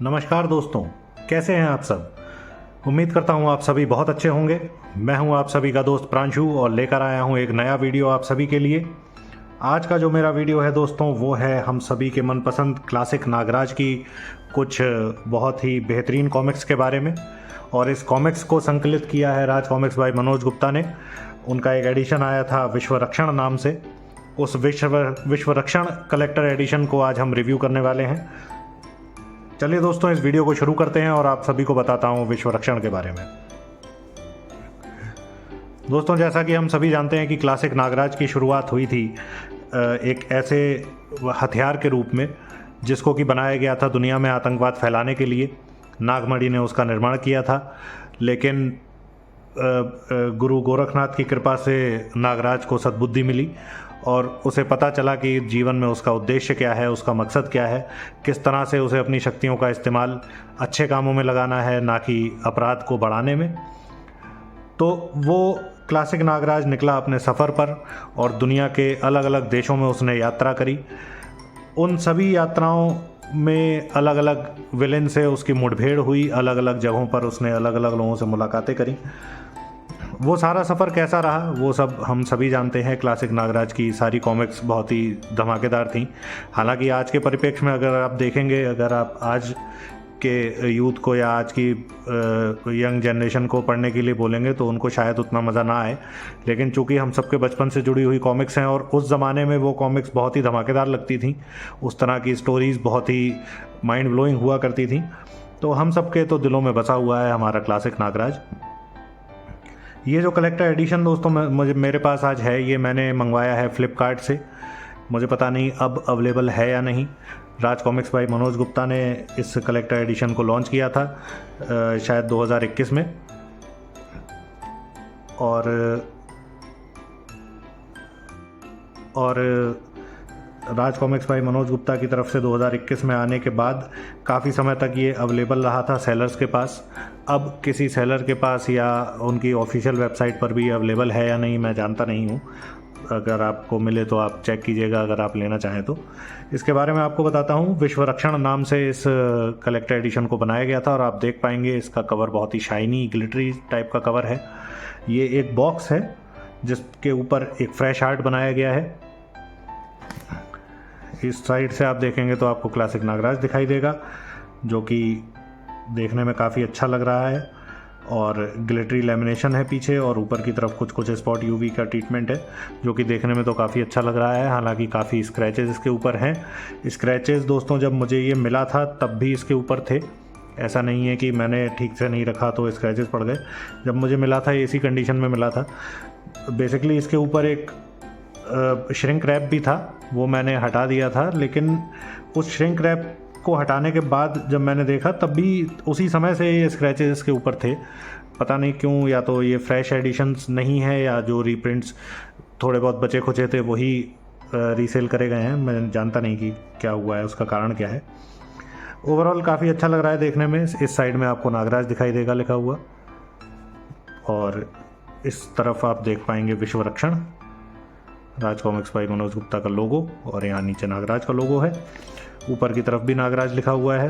नमस्कार दोस्तों, कैसे हैं आप सब। उम्मीद करता हूं आप सभी बहुत अच्छे होंगे। मैं हूं आप सभी का दोस्त प्रांशु और लेकर आया हूं एक नया वीडियो आप सभी के लिए। आज का जो मेरा वीडियो है दोस्तों, वो है हम सभी के मनपसंद क्लासिक नागराज की कुछ बहुत ही बेहतरीन कॉमिक्स के बारे में। और इस कॉमिक्स को संकलित किया है राज कॉमिक्स बाय मनोज गुप्ता ने। उनका एक एडिशन आया था विश्वरक्षण नाम से। उस विश्वरक्षण कलेक्टर एडिशन को आज हम रिव्यू करने वाले हैं। चलिए दोस्तों, इस वीडियो को शुरू करते हैं और आप सभी को बताता हूँ विश्वरक्षण के बारे में। दोस्तों, जैसा कि हम सभी जानते हैं कि क्लासिक नागराज की शुरुआत हुई थी एक ऐसे हथियार के रूप में जिसको कि बनाया गया था दुनिया में आतंकवाद फैलाने के लिए। नागमणि ने उसका निर्माण किया था, लेकिन गुरु गोरखनाथ की कृपा से नागराज को सद्बुद्धि मिली और उसे पता चला कि जीवन में उसका उद्देश्य क्या है, उसका मकसद क्या है, किस तरह से उसे अपनी शक्तियों का इस्तेमाल अच्छे कामों में लगाना है, ना कि अपराध को बढ़ाने में। तो वो क्लासिक नागराज निकला अपने सफ़र पर और दुनिया के अलग अलग देशों में उसने यात्रा करी। उन सभी यात्राओं में अलग अलग विलेन से उसकी मुठभेड़ हुई, अलग अलग जगहों पर उसने अलग अलग लोगों से मुलाकातें करी। वो सारा सफ़र कैसा रहा वो सब हम सभी जानते हैं। क्लासिक नागराज की सारी कॉमिक्स बहुत ही धमाकेदार थी। हालांकि आज के परिप्रेक्ष्य में अगर आप देखेंगे, अगर आप आज के यूथ को या आज की यंग जनरेशन को पढ़ने के लिए बोलेंगे तो उनको शायद उतना मज़ा ना आए। लेकिन चूंकि हम सबके बचपन से जुड़ी हुई कॉमिक्स हैं और उस ज़माने में वो कॉमिक्स बहुत ही धमाकेदार लगती थी, उस तरह की स्टोरीज़ बहुत ही माइंड ब्लोइंग हुआ करती थी, तो हम सबके तो दिलों में बसा हुआ है हमारा क्लासिक नागराज। ये जो कलेक्टर एडिशन दोस्तों मेरे पास आज है, ये मैंने मंगवाया है फ्लिपकार्ट से। मुझे पता नहीं अब अवेलेबल है या नहीं। राज कॉमिक्स बाय मनोज गुप्ता ने इस कलेक्टर एडिशन को लॉन्च किया था शायद 2021 में। और राज कॉमिक्स बाय मनोज गुप्ता की तरफ से 2021 में आने के बाद काफ़ी समय तक ये अवेलेबल रहा था सेलर्स के पास। अब किसी सेलर के पास या उनकी ऑफिशियल वेबसाइट पर भी अवेलेबल है या नहीं मैं जानता नहीं हूँ। अगर आपको मिले तो आप चेक कीजिएगा अगर आप लेना चाहें तो। इसके बारे में आपको बताता हूँ। विश्वरक्षण नाम से इस कलेक्टर एडिशन को बनाया गया था और आप देख पाएंगे इसका कवर बहुत ही शाइनी ग्लिटरी टाइप का कवर है। ये एक बॉक्स है जिसके ऊपर एक फ्रेश आर्ट बनाया गया है। इस साइड से आप देखेंगे तो आपको क्लासिक नागराज दिखाई देगा, जो कि देखने में काफ़ी अच्छा लग रहा है। और ग्लिटरी लेमिनेशन है पीछे और ऊपर की तरफ कुछ कुछ स्पॉट यूवी का ट्रीटमेंट है, जो कि देखने में तो काफ़ी अच्छा लग रहा है। हालांकि काफ़ी स्क्रैचेस इसके ऊपर हैं। स्क्रैचेस दोस्तों जब मुझे ये मिला था तब भी इसके ऊपर थे, ऐसा नहीं है कि मैंने ठीक से नहीं रखा तो स्क्रैचेस पड़ गए। जब मुझे मिला था इसी कंडीशन में मिला था। बेसिकली इसके ऊपर एक श्रिंक रैप भी था, वो मैंने हटा दिया था, लेकिन उस श्रिंक रैप को हटाने के बाद जब मैंने देखा तब भी उसी समय से ये स्क्रैचेस इसके ऊपर थे। पता नहीं क्यों, या तो ये फ्रेश एडिशंस नहीं है या जो रीप्रिंट्स थोड़े बहुत बचे खुचे थे वही रीसेल करे गए हैं। मैं जानता नहीं कि क्या हुआ है, उसका कारण क्या है। ओवरऑल काफ़ी अच्छा लग रहा है देखने में। इस साइड में आपको नागराज दिखाई देगा लिखा हुआ, और इस तरफ आप देख पाएंगे विश्वरक्षण, राज कॉमिक्स बाय मनोज गुप्ता का लोगो, और यहाँ नीचे नागराज का लोगो है। ऊपर की तरफ भी नागराज लिखा हुआ है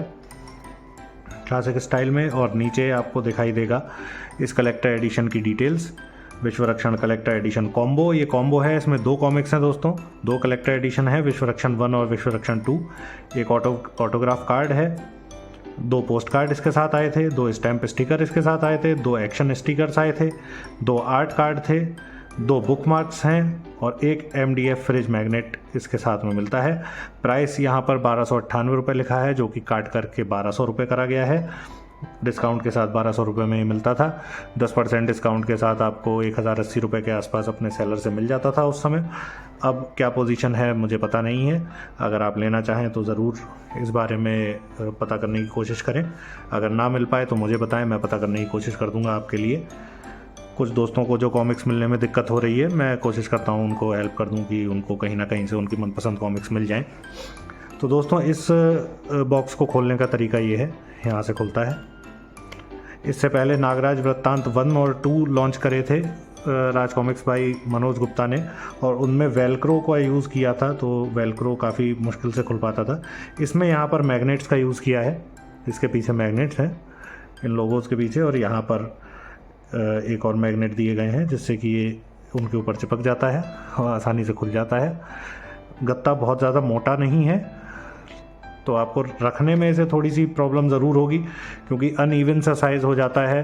क्लासिक स्टाइल में, और नीचे आपको दिखाई देगा इस कलेक्टर एडिशन की डिटेल्स। विश्वरक्षण कलेक्टर एडिशन कॉम्बो, ये कॉम्बो है, इसमें 2 कॉमिक्स हैं दोस्तों, 2 कलेक्टर एडिशन है, विश्वरक्षण 1 और विश्वरक्षण 2। एक ऑटोग्राफ कार्ड है, 2 पोस्ट कार्ड इसके साथ आए थे, 2 स्टैम्प स्टिकर इसके साथ आए थे, 2 एक्शन स्टिकर्स आए थे, 2 आर्ट कार्ड थे, 2 बुक मार्क्स हैं और एक MDF फ्रिज मैग्नेट इसके साथ में मिलता है। प्राइस यहाँ पर 1298 रुपये लिखा है, जो कि काट करके 1200 रुपये करा गया है। डिस्काउंट के साथ 1200 रुपये में ही मिलता था। 10% डिस्काउंट के साथ आपको 1080 रुपये के आसपास अपने सेलर से मिल जाता था उस समय। अब क्या पोजीशन है मुझे पता नहीं है। अगर आप लेना चाहें तो ज़रूर इस बारे में पता करने की कोशिश करें। अगर ना मिल पाए तो मुझे बताएं, मैं पता करने की कोशिश कर दूँगा आपके लिए। कुछ दोस्तों को जो कॉमिक्स मिलने में दिक्कत हो रही है, मैं कोशिश करता हूँ उनको हेल्प कर दूँ कि उनको कहीं ना कहीं से उनकी मनपसंद कॉमिक्स मिल जाएं। तो दोस्तों, इस बॉक्स को खोलने का तरीका ये है, यहाँ से खुलता है। इससे पहले नागराज वृत्तांत 1 और 2 लॉन्च करे थे राज कॉमिक्स बाय मनोज गुप्ता ने, और उनमें वेलक्रो का यूज़ किया था, तो वेलक्रो काफ़ी मुश्किल से खुल पाता था। इसमें यहाँ पर मैग्नेट्स का यूज़ किया है इसके पीछे मैग्नेट्स हैं इन लोगोज़ के पीछे, और यहाँ पर एक और मैग्नेट दिए गए हैं जिससे कि ये उनके ऊपर चिपक जाता है और आसानी से खुल जाता है। गत्ता बहुत ज़्यादा मोटा नहीं है, तो आपको रखने में इसे थोड़ी सी प्रॉब्लम ज़रूर होगी क्योंकि अनइवन सा साइज़ हो जाता है,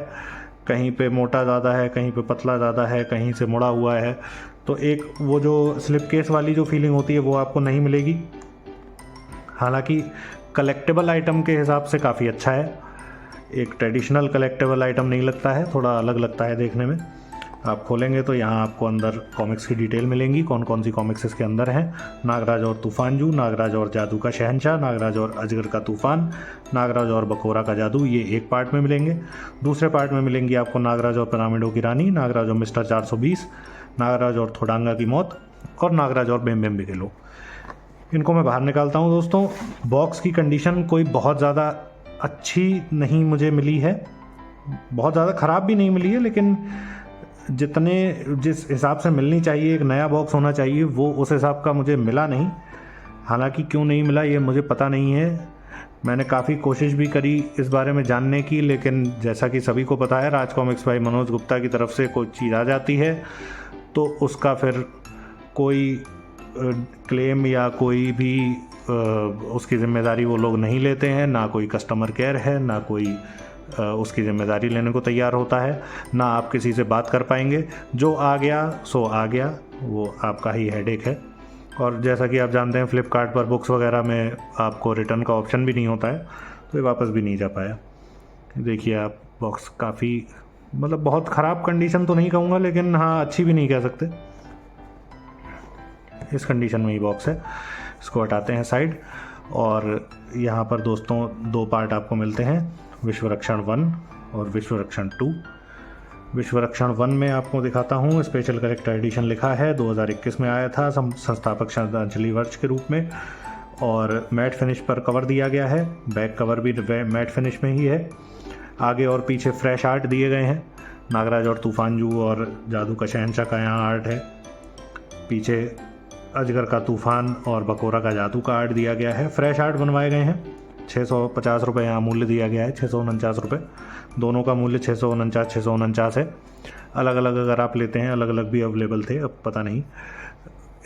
कहीं पे मोटा ज़्यादा है, कहीं पे पतला ज़्यादा है, कहीं से मुड़ा हुआ है, तो एक वो जो स्लिप केस वाली जो फीलिंग होती है वो आपको नहीं मिलेगी। हालांकि कलेक्टेबल आइटम के हिसाब से काफ़ी अच्छा है, एक ट्रेडिशनल कलेक्टेबल आइटम नहीं लगता है, थोड़ा अलग लगता है देखने में। आप खोलेंगे तो यहाँ आपको अंदर कॉमिक्स की डिटेल मिलेंगी, कौन कौन सी कॉमिक्स इसके अंदर हैं। नागराज और तूफानजू, नागराज और जादू का शहंशाह, नागराज और अजगर का तूफान, नागराज और बकोरा का जादू, ये एक पार्ट में मिलेंगे। दूसरे पार्ट में मिलेंगी आपको नागराज और पिरामिडों की रानी, नागराज और मिस्टर 420, नागराज और थोडांगा की मौत, और नागराज और बेम बेम बिगेलो। इनको मैं बाहर निकालता हूँ दोस्तों। बॉक्स की कंडीशन कोई बहुत ज़्यादा अच्छी नहीं मुझे मिली है, बहुत ज़्यादा ख़राब भी नहीं मिली है, लेकिन जिस हिसाब से मिलनी चाहिए, एक नया बॉक्स होना चाहिए, वो उस हिसाब का मुझे मिला नहीं। हालांकि क्यों नहीं मिला ये मुझे पता नहीं है, मैंने काफ़ी कोशिश भी करी इस बारे में जानने की, लेकिन जैसा कि सभी को पता है राज कॉमिक्स भाई मनोज गुप्ता की तरफ से कोई चीज़ आ जाती है तो उसका फिर कोई क्लेम या कोई भी उसकी ज़िम्मेदारी वो लोग नहीं लेते हैं, ना कोई कस्टमर केयर है, ना कोई उसकी ज़िम्मेदारी लेने को तैयार होता है, ना आप किसी से बात कर पाएंगे। जो आ गया सो आ गया, वो आपका ही हेडेक है। और जैसा कि आप जानते हैं फ्लिपकार्ट पर बुक्स वगैरह में आपको रिटर्न का ऑप्शन भी नहीं होता है, तो ये वापस भी नहीं जा पाया। देखिए आप, बॉक्स काफ़ी मतलब बहुत ख़राब कंडीशन तो नहीं कहूँगा, लेकिन हाँ अच्छी भी नहीं कह सकते, इस कंडीशन में ही बॉक्स है। इसको हटाते हैं साइड, और यहाँ पर दोस्तों दो पार्ट आपको मिलते हैं, विश्वरक्षण 1 और विश्वरक्षण 2। विश्वरक्षण 1 में आपको दिखाता हूँ, स्पेशल कलेक्टर एडिशन लिखा है, 2021 में आया था संस्थापक श्रद्धांजलि वर्ष के रूप में, और मैट फिनिश पर कवर दिया गया है, बैक कवर भी मैट फिनिश में ही है। आगे और पीछे फ्रेश आर्ट दिए गए हैं, नागराज और तूफानजू और जादू का शहंशाह का यहाँ आर्ट है, पीछे अजगर का तूफान और बकोरा का जादू का आर्ट दिया गया है। फ्रेश आर्ट बनवाए गए हैं, 650 रुपये यहाँ मूल्य दिया गया है, 649 रुपये, दोनों का मूल्य 649 है। अलग अलग अगर आप लेते हैं, अलग अलग भी अवेलेबल थे, अब पता नहीं।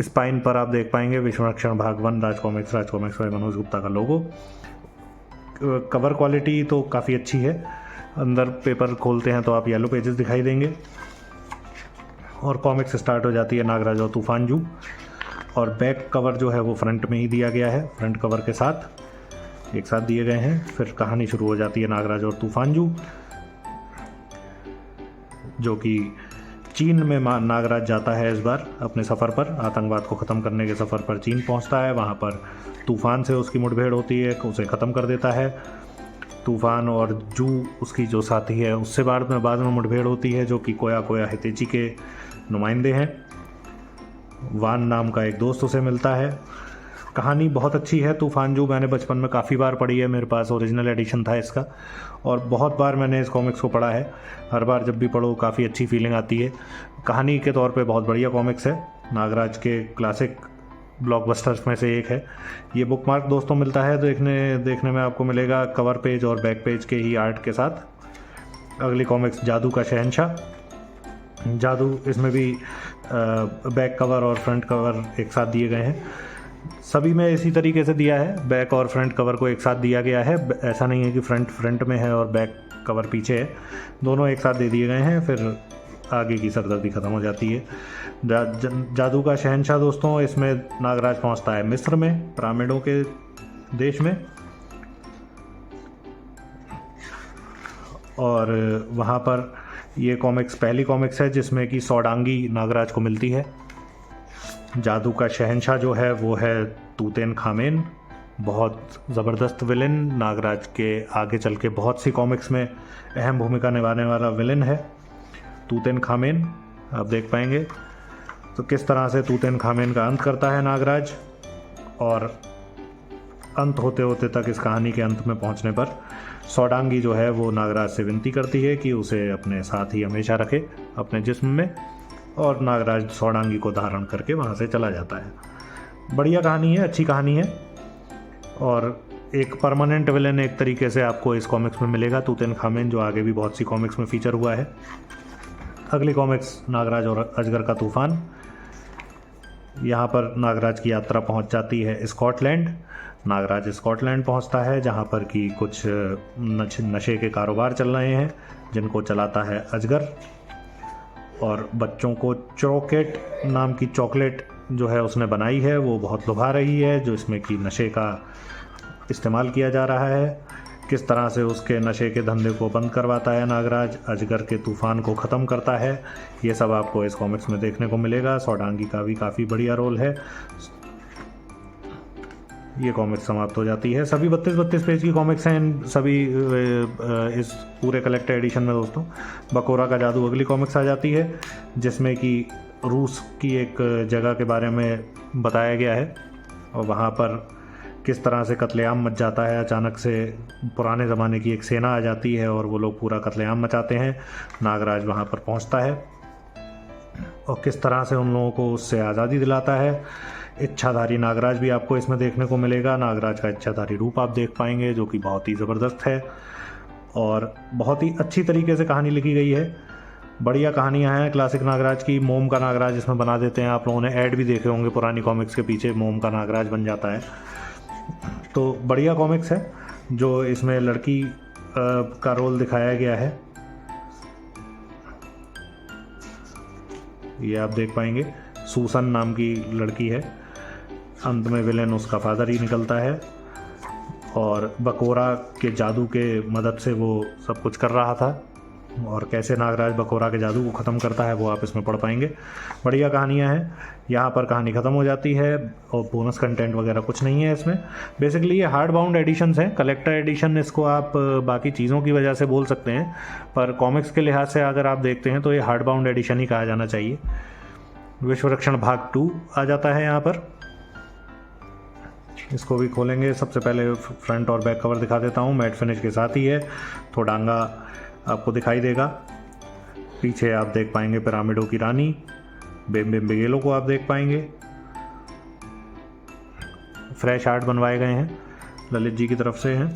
स्पाइन पर आप देख पाएंगे विश्वरक्षण भाग 1 राज कॉमिक्स भाई मनोज गुप्ता का लोगो। कवर क्वालिटी तो काफ़ी अच्छी है, अंदर पेपर खोलते हैं तो आप येलो पेजेस दिखाई देंगे, और कॉमिक्स स्टार्ट हो जाती है नागराज और तूफानजू, और बैक कवर जो है वो फ्रंट में ही दिया गया है, फ्रंट कवर के साथ एक साथ दिए गए हैं। फिर कहानी शुरू हो जाती है नागराज और तूफानजू, जो कि चीन में नागराज जाता है इस बार अपने सफ़र पर, आतंकवाद को ख़त्म करने के सफ़र पर चीन पहुंचता है। वहां पर तूफ़ान से उसकी मुठभेड़ होती है, उसे ख़त्म कर देता है। तूफ़ान और जू उसकी जो साथी है उससे बाद में मुठभेड़ होती है, जो कि कोया हितेची के नुमाइंदे हैं। वान नाम का एक दोस्त उसे मिलता है। कहानी बहुत अच्छी है तूफानजू, मैंने बचपन में काफ़ी बार पढ़ी है, मेरे पास ओरिजिनल एडिशन था इसका, और बहुत बार मैंने इस कॉमिक्स को पढ़ा है। हर बार जब भी पढ़ो काफ़ी अच्छी फीलिंग आती है। कहानी के तौर पे बहुत बढ़िया कॉमिक्स है, नागराज के क्लासिक ब्लॉकबस्टर्स में से एक है। ये बुकमार्क दोस्तों मिलता है, देखने में आपको मिलेगा कवर पेज और बैक पेज के ही आर्ट के साथ। अगली कॉमिक्स जादू का शहंशाह। जादू, इसमें भी बैक कवर और फ्रंट कवर एक साथ दिए गए हैं। सभी में इसी तरीके से दिया है, बैक और फ्रंट कवर को एक साथ दिया गया है। ऐसा नहीं है कि फ्रंट में है और बैक कवर पीछे है, दोनों एक साथ दे दिए गए हैं, फिर आगे की सरदर्दी ख़त्म हो जाती है। जादू का शहंशाह दोस्तों, इसमें नागराज पहुंचता है मिस्र में, पिरामिडों के देश में, और वहाँ पर ये कॉमिक्स पहली कॉमिक्स है जिसमें कि सौडांगी नागराज को मिलती है। जादू का शहंशाह जो है वो है तूतेन खामेन, बहुत ज़बरदस्त विलन, नागराज के आगे चल के बहुत सी कॉमिक्स में अहम भूमिका निभाने वाला विलन है तूतेन खामेन। आप देख पाएंगे तो किस तरह से तूतेन खामेन का अंत करता है नागराज, और अंत होते होते तक इस कहानी के अंत में पहुंचने पर सौडांगी जो है वो नागराज से विनती करती है कि उसे अपने साथ ही हमेशा रखे अपने जिस्म में, और नागराज सौडांगी को धारण करके वहाँ से चला जाता है। बढ़िया कहानी है, अच्छी कहानी है, और एक परमानेंट विलेन एक तरीके से आपको इस कॉमिक्स में मिलेगा, तूतनखामेन, जो आगे भी बहुत सी कॉमिक्स में फीचर हुआ है। अगली कॉमिक्स नागराज और अजगर का तूफान। यहाँ पर नागराज की यात्रा पहुँच जाती है स्कॉटलैंड। नागराज स्कॉटलैंड पहुँचता है जहाँ पर कि कुछ नशे के कारोबार चल रहे हैं जिनको चलाता है अजगर, और बच्चों को चॉकलेट नाम की चॉकलेट जो है उसने बनाई है, वो बहुत लुभा रही है, जो इसमें कि नशे का इस्तेमाल किया जा रहा है। किस तरह से उसके नशे के धंधे को बंद करवाता है नागराज, अजगर के तूफान को ख़त्म करता है, ये सब आपको इस कॉमिक्स में देखने को मिलेगा। सौडांगी का भी काफ़ी बढ़िया रोल है। ये कॉमिक्स समाप्त हो जाती है। सभी 32 पेज की कॉमिक्स हैं इन सभी इस पूरे कलेक्टर एडिशन में दोस्तों। बकोरा का जादू अगली कॉमिक्स आ जाती है, जिसमें कि रूस की एक जगह के बारे में बताया गया है और वहाँ पर किस तरह से कत्लेआम मच जाता है। अचानक से पुराने ज़माने की एक सेना आ जाती है और वो लोग पूरा कत्लेआम मचाते हैं। नागराज वहाँ पर पहुँचता है और किस तरह से उन लोगों को उससे आज़ादी दिलाता है। इच्छाधारी नागराज भी आपको इसमें देखने को मिलेगा। नागराज का इच्छाधारी रूप आप देख पाएंगे, जो कि बहुत ही ज़बरदस्त है और बहुत ही अच्छी तरीके से कहानी लिखी गई है। बढ़िया कहानियाँ हैं क्लासिक नागराज की। मोम का नागराज इसमें बना देते हैं, आप लोगों ने ऐड भी देखे होंगे पुरानी कॉमिक्स के पीछे, मोम का नागराज बन जाता है। तो बढ़िया कॉमिक्स है। जो इसमें लड़की का रोल दिखाया गया है, ये आप देख पाएंगे, सूसन नाम की लड़की है। अंत में विलेन उसका फादर ही निकलता है और बकोरा के जादू के मदद से वो सब कुछ कर रहा था, और कैसे नागराज बकोरा के जादू को ख़त्म करता है वो आप इसमें पढ़ पाएंगे। बढ़िया कहानियाँ हैं। यहाँ पर कहानी ख़त्म हो जाती है और बोनस कंटेंट वगैरह कुछ नहीं है इसमें। बेसिकली ये हार्ड बाउंड एडिशंस हैं, कलेक्टर एडिशन इसको आप बाकी चीज़ों की वजह से बोल सकते हैं, पर कॉमिक्स के लिहाज से अगर आप देखते हैं तो ये हार्ड बाउंड एडिशन ही कहा जाना चाहिए। विश्व रक्षण भाग 2 आ जाता है यहाँ पर, इसको भी खोलेंगे। सबसे पहले फ्रंट और बैक कवर दिखा देता हूँ, मैट फिनिश के साथ ही है। थोडांगा आपको दिखाई देगा, पीछे आप देख पाएंगे पिरामिडों की रानी, बेम बेम बिगेलो को आप देख पाएंगे। फ्रेश आर्ट बनवाए गए हैं, ललित जी की तरफ से हैं,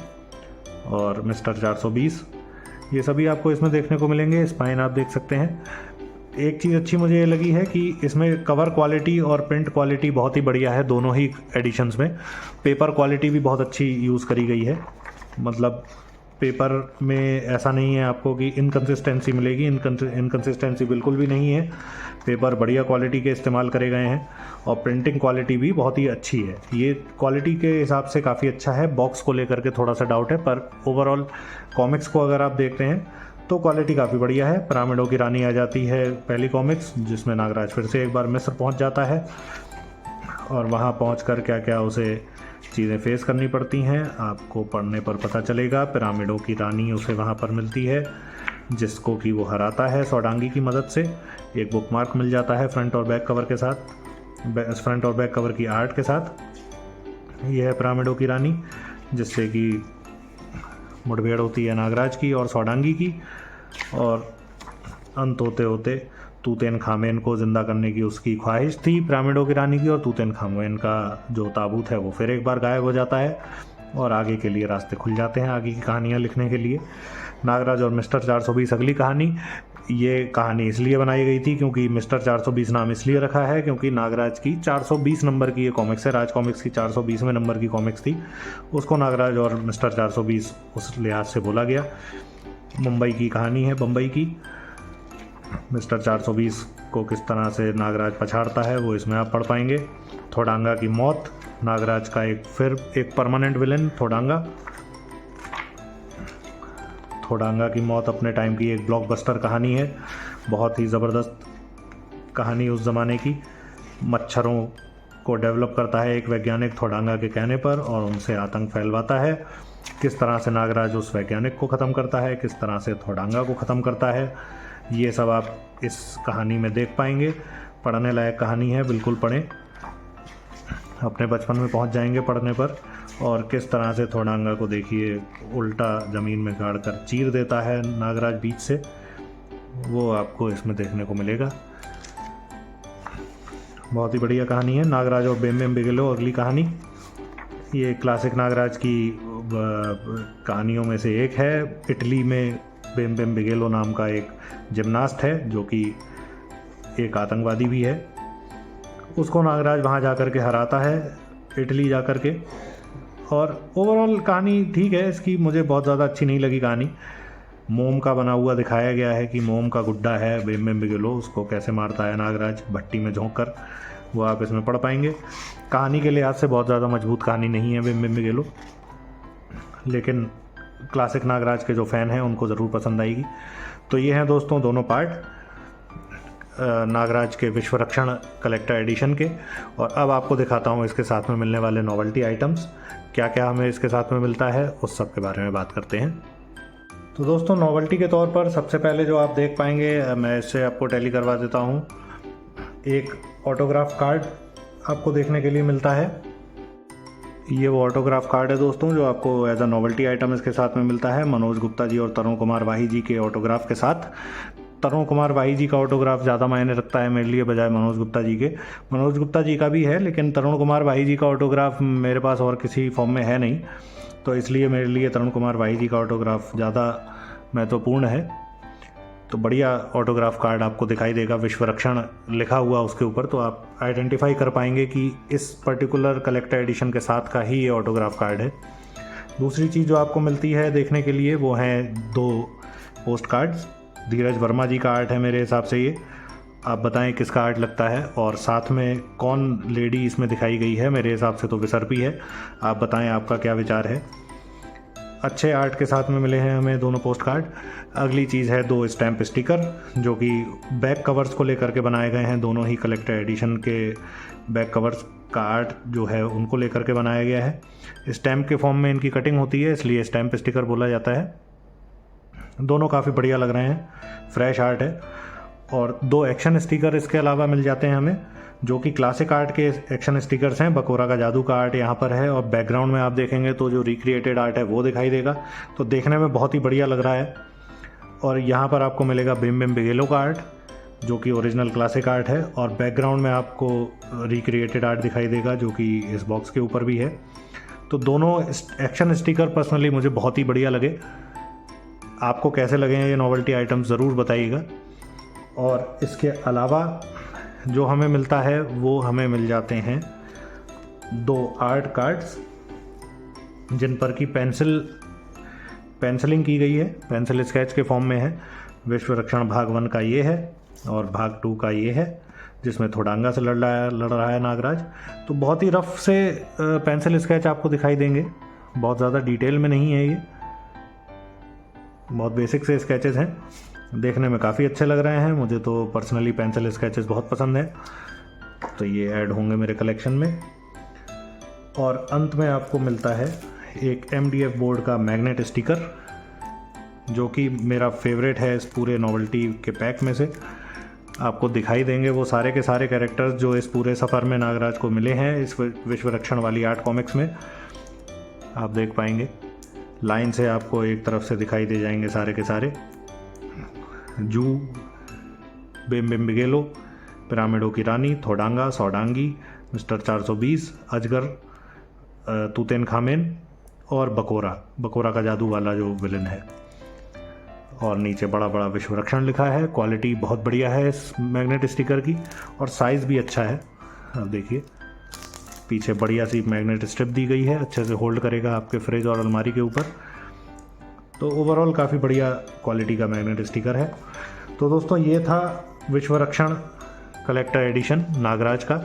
और मिस्टर 420 ये सभी आपको इसमें देखने को मिलेंगे। स्पाइन आप देख सकते हैं। एक चीज़ अच्छी मुझे ये लगी है कि इसमें कवर क्वालिटी और प्रिंट क्वालिटी बहुत ही बढ़िया है दोनों ही एडिशंस में। पेपर क्वालिटी भी बहुत अच्छी यूज़ करी गई है, मतलब पेपर में ऐसा नहीं है आपको कि इनकंसिस्टेंसी मिलेगी, इनकंसिस्टेंसी बिल्कुल भी नहीं है। पेपर बढ़िया क्वालिटी के इस्तेमाल करे गए हैं और प्रिंटिंग क्वालिटी भी बहुत ही अच्छी है। ये क्वालिटी के हिसाब से काफ़ी अच्छा है। बॉक्स को लेकर के थोड़ा सा डाउट है, पर ओवरऑल कॉमिक्स को अगर आप देखते हैं तो क्वालिटी काफ़ी बढ़िया है। पिरामिडों की रानी आ जाती है पहली कॉमिक्स, जिसमें नागराज फिर से एक बार मिस्र पहुंच जाता है और वहां पहुंचकर क्या क्या उसे चीज़ें फेस करनी पड़ती हैं आपको पढ़ने पर पता चलेगा। पिरामिडों की रानी उसे वहां पर मिलती है, जिसको कि वो हराता है सौडांगी की मदद से। एक बुकमार्क मिल जाता है फ्रंट और बैक कवर के साथ, फ्रंट और बैक कवर की आर्ट के साथ। यह है पिरामिडों की रानी, जिससे कि मुठभेड़ होती है नागराज की और सौडांगी की, और अंत होते होते तूतनखामेन को ज़िंदा करने की उसकी ख्वाहिश थी पिरामिडों की रानी की, और तूतनखामेन का जो ताबूत है वो फिर एक बार गायब हो जाता है और आगे के लिए रास्ते खुल जाते हैं आगे की कहानियाँ लिखने के लिए। नागराज और मिस्टर 420 अगली कहानी। ये कहानी इसलिए बनाई गई थी क्योंकि मिस्टर 420 नाम इसलिए रखा है क्योंकि नागराज की 420 नंबर की ये कॉमिक्स है। राज कॉमिक्स की 420वें नंबर की कॉमिक्स थी, उसको नागराज और मिस्टर 420 उस लिहाज से बोला गया। मुंबई की कहानी है, बम्बई की। मिस्टर 420 को किस तरह से नागराज पछाड़ता है वो इसमें आप पढ़ पाएंगे। थोडांगा की मौत, नागराज का फिर एक परमानेंट विलेन थोडांगा। थोडांगा की मौत अपने टाइम की एक ब्लॉकबस्टर कहानी है, बहुत ही ज़बरदस्त कहानी उस ज़माने की। मच्छरों को डेवलप करता है एक वैज्ञानिक थोडांगा के कहने पर और उनसे आतंक फैलवाता है। किस तरह से नागराज उस वैज्ञानिक को ख़त्म करता है, किस तरह से थोडांगा को ख़त्म करता है, ये सब आप इस कहानी में देख पाएंगे। पढ़ने लायक कहानी है, बिल्कुल पढ़ें, अपने बचपन में पहुंच जाएंगे पढ़ने पर। और किस तरह से थोडांगा को देखिए उल्टा ज़मीन में गाड़ कर चीर देता है नागराज बीच से, वो आपको इसमें देखने को मिलेगा। बहुत ही बढ़िया कहानी है। नागराज और बेम बेम बिगेलो अगली कहानी। ये क्लासिक नागराज की कहानियों में से एक है। इटली में बेम बेम बिगेलो नाम का एक जिमनास्ट है जो कि एक आतंकवादी भी है। उसको नागराज वहाँ जा कर के हराता है, इटली जा कर के। और ओवरऑल कहानी ठीक है इसकी, मुझे बहुत ज़्यादा अच्छी नहीं लगी कहानी। मोम का बना हुआ दिखाया गया है कि मोम का गुड्डा है बेम बेम बिगेलो, उसको कैसे मारता है नागराज भट्टी में झोंक कर, वो आप इसमें पढ़ पाएंगे। कहानी के लिहाज से बहुत ज़्यादा मजबूत कहानी नहीं है बेम बेम बिगेलो, लेकिन क्लासिक नागराज के जो फ़ैन हैं उनको ज़रूर पसंद आएगी। तो ये हैं दोस्तों दोनों पार्ट नागराज के विश्व रक्षण कलेक्टर एडिशन के। और अब आपको दिखाता हूँ इसके साथ में मिलने वाले नॉवेल्टी आइटम्स, क्या क्या हमें इसके साथ में मिलता है उस सब के बारे में बात करते हैं। तो दोस्तों नॉवेल्टी के तौर पर सबसे पहले जो आप देख पाएंगे, मैं इससे आपको टैली करवा देता हूँ, एक ऑटोग्राफ कार्ड आपको देखने के लिए मिलता है। ये वो ऑटोग्राफ कार्ड है दोस्तों जो आपको एज अ नॉवेल्टी आइटम इसके साथ में मिलता है, मनोज गुप्ता जी और तरुण कुमार वाही जी के ऑटोग्राफ के साथ। तरुण कुमार वाही जी का ऑटोग्राफ ज़्यादा मायने रखता है मेरे लिए बजाय मनोज गुप्ता जी के। मनोज गुप्ता जी का भी है, लेकिन तरुण कुमार वाही जी का ऑटोग्राफ मेरे पास और किसी फॉर्म में है नहीं, तो इसलिए मेरे लिए तरुण कुमार वाही जी का ऑटोग्राफ ज़्यादा महत्वपूर्ण है। तो बढ़िया ऑटोग्राफ कार्ड आपको दिखाई देगा, विश्व रक्षण लिखा हुआ उसके ऊपर, तो आप आइडेंटिफाई कर पाएंगे कि इस पर्टिकुलर कलेक्टर एडिशन के साथ का ही ये ऑटोग्राफ कार्ड है। दूसरी चीज़ जो आपको मिलती है देखने के लिए वो हैं 2 पोस्ट कार्ड्स। धीरज वर्मा जी का आर्ट है मेरे हिसाब से ये, आप बताएं किसका आर्ट लगता है, और साथ में कौन लेडी इसमें दिखाई गई है। मेरे हिसाब से तो विसर्पी है, आप बताएं आपका क्या विचार है। अच्छे आर्ट के साथ में मिले हैं हमें दोनों पोस्ट कार्ड। अगली चीज़ है 2 स्टैम्प स्टिकर जो कि बैक कवर्स को लेकर के बनाए गए हैं। दोनों ही कलेक्टर एडिशन के बैक कवर्स का आर्ट जो है उनको लेकर के बनाया गया है। स्टैम्प के फॉर्म में इनकी कटिंग होती है, इसलिए स्टैम्प स्टिकर बोला जाता है। दोनों काफ़ी बढ़िया लग रहे हैं, फ्रेश आर्ट है। और 2 एक्शन स्टिकर इसके अलावा मिल जाते हैं हमें, जो कि क्लासिक आर्ट के एक्शन स्टिकर्स हैं। बकोरा का जादू का आर्ट यहाँ पर है, और बैकग्राउंड में आप देखेंगे तो जो रिक्रिएटेड आर्ट है वो दिखाई देगा, तो देखने में बहुत ही बढ़िया लग रहा है। और यहाँ पर आपको मिलेगा बेम बेम बिगेलो का आर्ट जो कि ओरिजिनल क्लासिक आर्ट है, और बैकग्राउंड में आपको रिक्रिएटेड आर्ट दिखाई देगा जो कि इस बॉक्स के ऊपर भी है। तो दोनों एक्शन स्टिकर पर्सनली मुझे बहुत ही बढ़िया लगे। आपको कैसे लगे हैं ये नॉवेल्टी आइटम्स ज़रूर बताइएगा। और इसके अलावा जो हमें मिलता है वो हमें मिल जाते हैं 2 आर्ट कार्ड्स जिन पर की पेंसिलिंग की गई है, पेंसिल स्केच के फॉर्म में है। विश्व रक्षण भाग 1 का ये है और भाग 2 का ये है, जिसमें थोडांगा से लड़ रहा है नागराज। तो बहुत ही रफ से पेंसिल स्केच आपको दिखाई देंगे, बहुत ज़्यादा डिटेल में नहीं है, ये बहुत बेसिक से स्केचेस हैं, देखने में काफ़ी अच्छे लग रहे हैं। मुझे तो पर्सनली पेंसिल स्केचेस बहुत पसंद है, तो ये ऐड होंगे मेरे कलेक्शन में। और अंत में आपको मिलता है एक MDF बोर्ड का मैग्नेट स्टिकर जो कि मेरा फेवरेट है इस पूरे नॉवेल्टी के पैक में से। आपको दिखाई देंगे वो सारे के सारे कैरेक्टर्स जो इस पूरे सफ़र में नागराज को मिले हैं इस विश्व रक्षण वाली आर्ट कॉमिक्स में। आप देख पाएंगे लाइन से आपको एक तरफ से दिखाई दे जाएंगे सारे के सारे। जू, बेम बेम बिगेलो, पिरामिडों की रानी, थोडांगा, सौडांगी, मिस्टर 420, अजगर, तूतेन खामेन और बकोरा का जादू वाला जो विलन है। और नीचे बड़ा बड़ा विश्व रक्षण लिखा है। क्वालिटी बहुत बढ़िया है इस मैग्नेट स्टिकर की, और साइज़ भी अच्छा है। आप देखिए पीछे बढ़िया सी मैग्नेट स्ट्रिप दी गई है, अच्छे से होल्ड करेगा आपके फ्रिज और अलमारी के ऊपर। तो ओवरऑल काफ़ी बढ़िया क्वालिटी का मैग्नेट स्टिकर है। तो दोस्तों ये था विश्व रक्षण कलेक्टर एडिशन नागराज का,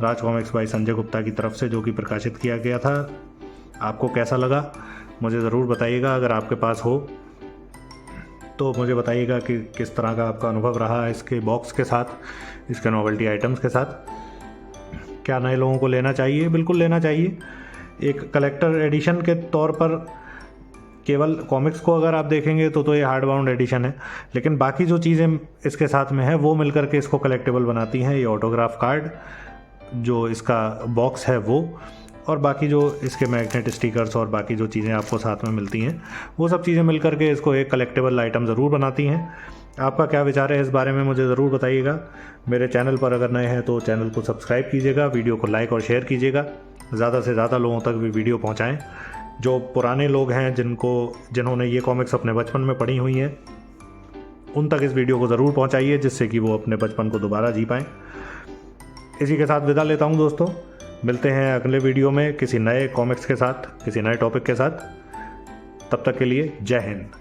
राज कॉमिक्स बाय संजय गुप्ता की तरफ से, जो कि प्रकाशित किया गया था। आपको कैसा लगा मुझे ज़रूर बताइएगा। अगर आपके पास हो तो मुझे बताइएगा कि किस तरह का आपका अनुभव रहा इसके बॉक्स के साथ, इसके नॉवेल्टी आइटम्स के साथ। क्या नए लोगों को लेना चाहिए? बिल्कुल लेना चाहिए। एक कलेक्टर एडिशन के तौर पर केवल कॉमिक्स को अगर आप देखेंगे तो ये हार्ड बाउंड एडिशन है, लेकिन बाकी जो चीज़ें इसके साथ में है वो मिलकर के इसको कलेक्टेबल बनाती हैं। ये ऑटोग्राफ कार्ड जो इसका बॉक्स है वो, और बाकी जो इसके मैग्नेट स्टिकर्स और बाकी जो चीज़ें आपको साथ में मिलती हैं वो सब चीज़ें मिलकर के इसको एक कलेक्टेबल आइटम ज़रूर बनाती हैं। आपका क्या विचार है इस बारे में मुझे ज़रूर बताइएगा। मेरे चैनल पर अगर नए हैं तो चैनल को सब्सक्राइब कीजिएगा, वीडियो को लाइक और शेयर कीजिएगा। ज़्यादा से ज़्यादा लोगों तक भी वीडियो पहुंचाएं। जो पुराने लोग हैं जिन्होंने ये कॉमिक्स अपने बचपन में पढ़ी हुई हैं, उन तक इस वीडियो को ज़रूर पहुंचाइए, जिससे कि वो अपने बचपन को दोबारा जी पाएँ। इसी के साथ विदा लेता हूं दोस्तों। मिलते हैं अगले वीडियो में किसी नए कॉमिक्स के साथ, किसी नए टॉपिक के साथ। तब तक के लिए जय हिंद।